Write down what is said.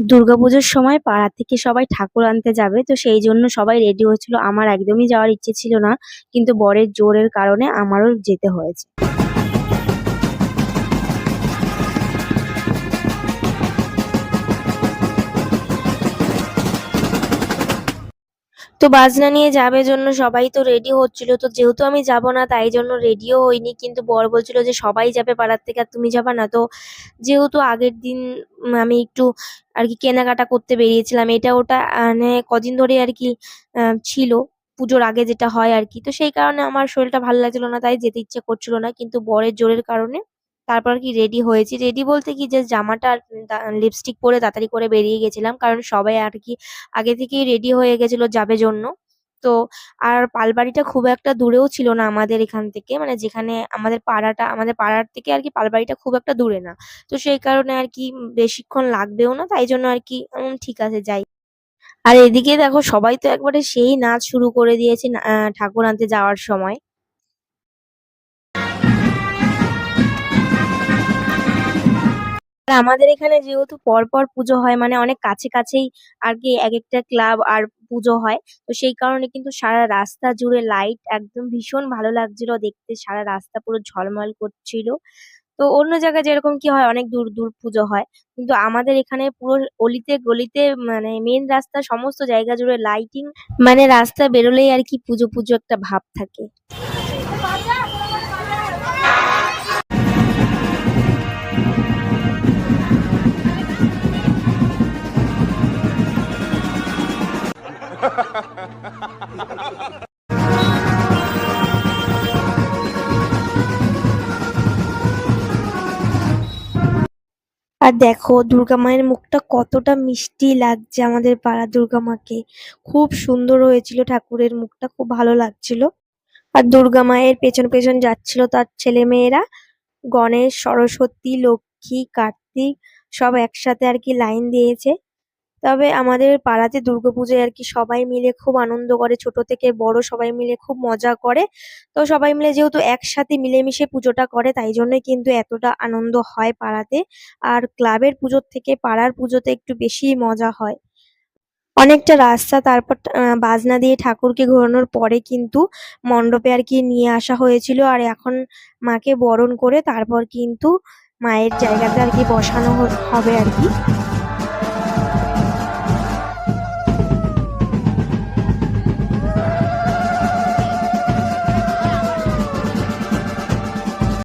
দুর্গাপুজোর সময় পাড়া থেকে সবাই ঠাকুর আনতে যাবে, তো সেই জন্য সবাই রেডি হচ্ছিল। আমার একদমই যাওয়ার ইচ্ছে ছিল না, কিন্তু বরের জোরের কারণে আমারও যেতে হয়েছে। তো বাজনা নিয়ে যাবে জন্য সবাই তো রেডি হচ্ছিল, তো যেহেতু আমি যাব না তাই জন্য রেডিও হইনি, কিন্তু বর বলছিল যে সবাই যাবে পাড়ার থেকে আর তুমি যাবা না। তো যেহেতু আগের দিন আমি একটু আর কি কেনাকাটা করতে বেরিয়েছিলাম, এটা ওটা মানে কদিন ধরে আর কি ছিল পুজোর আগে যেটা হয় আর কি, তো সেই কারণে আমার শরীরটা ভালো লাগছিল না, তাই যেতে ইচ্ছে করছিল না, কিন্তু বরের জোরের কারণে তারপর আর কি রেডি হয়েছি। রেডি বলতে কি, যে জামাটা আর লিপস্টিক পরে তাড়াতাড়ি করে বেরিয়ে গেছিলাম, কারণ সবাই আর কি আগে থেকেই রেডি হয়ে গেছিল যাবে জন্য। তো আর পালবাড়িটা খুব একটা দূরেও ছিল না আমাদের এখান থেকে, মানে যেখানে আমাদের পাড়ার থেকে আর কি পালবাড়িটা খুব একটা দূরে না। তো সেই কারণে আর কি বেশিক্ষণ লাগবেও না, তাই জন্য আর কি ঠিক আছে যাই। আর এদিকে দেখো সবাই তো একবারে সেই নাচ শুরু করে দিয়েছে ঠাকুর আনতে যাওয়ার সময়। আর আমাদের এখানে যেহেতু পরপর পুজো হয়, মানে অনেক কাছে কাছেই আর কি এক একটা ক্লাব আর পুজো হয়, তো সেই কারণে কিন্তু সারা রাস্তা জুড়ে লাইট একদম ভীষণ ভালো লাগছিল দেখতে, সারা রাস্তা পুরো ঝলমল করছিল। তো অন্য জায়গায় যেরকম কি হয়, অনেক দূর দূর পুজো হয়, কিন্তু আমাদের এখানে পুরো অলিতে গলিতে, মানে মেন রাস্তা সমস্ত জায়গা জুড়ে লাইটিং, মানে রাস্তা বেরোলেই আর কি পুজো পুজো একটা ভাব থাকে। আর দেখো দুর্গা মায়ের মুখটা কতটা মিষ্টি লাগছে, আমাদের পাড়ার দুর্গা মাকে খুব সুন্দর হয়েছিল, ঠাকুরের মুখটা খুব ভালো লাগছিল। আর দুর্গা মায়ের পেছন পেছন যাচ্ছিল তার ছেলে মেয়েরা, গণেশ, সরস্বতী, লক্ষ্মী, কার্তিক সব একসাথে আর কি লাইন দিয়েছে। তবে আমাদের পাড়াতে দুর্গাপূজায় আর কি সবাই মিলে খুব আনন্দ করে, ছোট থেকে বড় সবাই মিলে খুব মজা করে। তো সবাই মিলে যেহেতু একসাথে মিলেমিশে পুজোটা করে, তাই জন্যই কিন্তু এতটা আনন্দ হয় পাড়াতে। আর ক্লাবের পুজোর থেকে পাড়ার পুজোতে একটু বেশি মজা হয়। অনেকটা রাস্তা তারপর বাজনা দিয়ে ঠাকুরকে ঘোরানোর পরে কিন্তু মণ্ডপে আর কি নিয়ে আসা হয়েছিল, আর এখন মাকে বরণ করে তারপর কিন্তু মায়ের জায়গাতে আর কি বসানো হবে আর কি।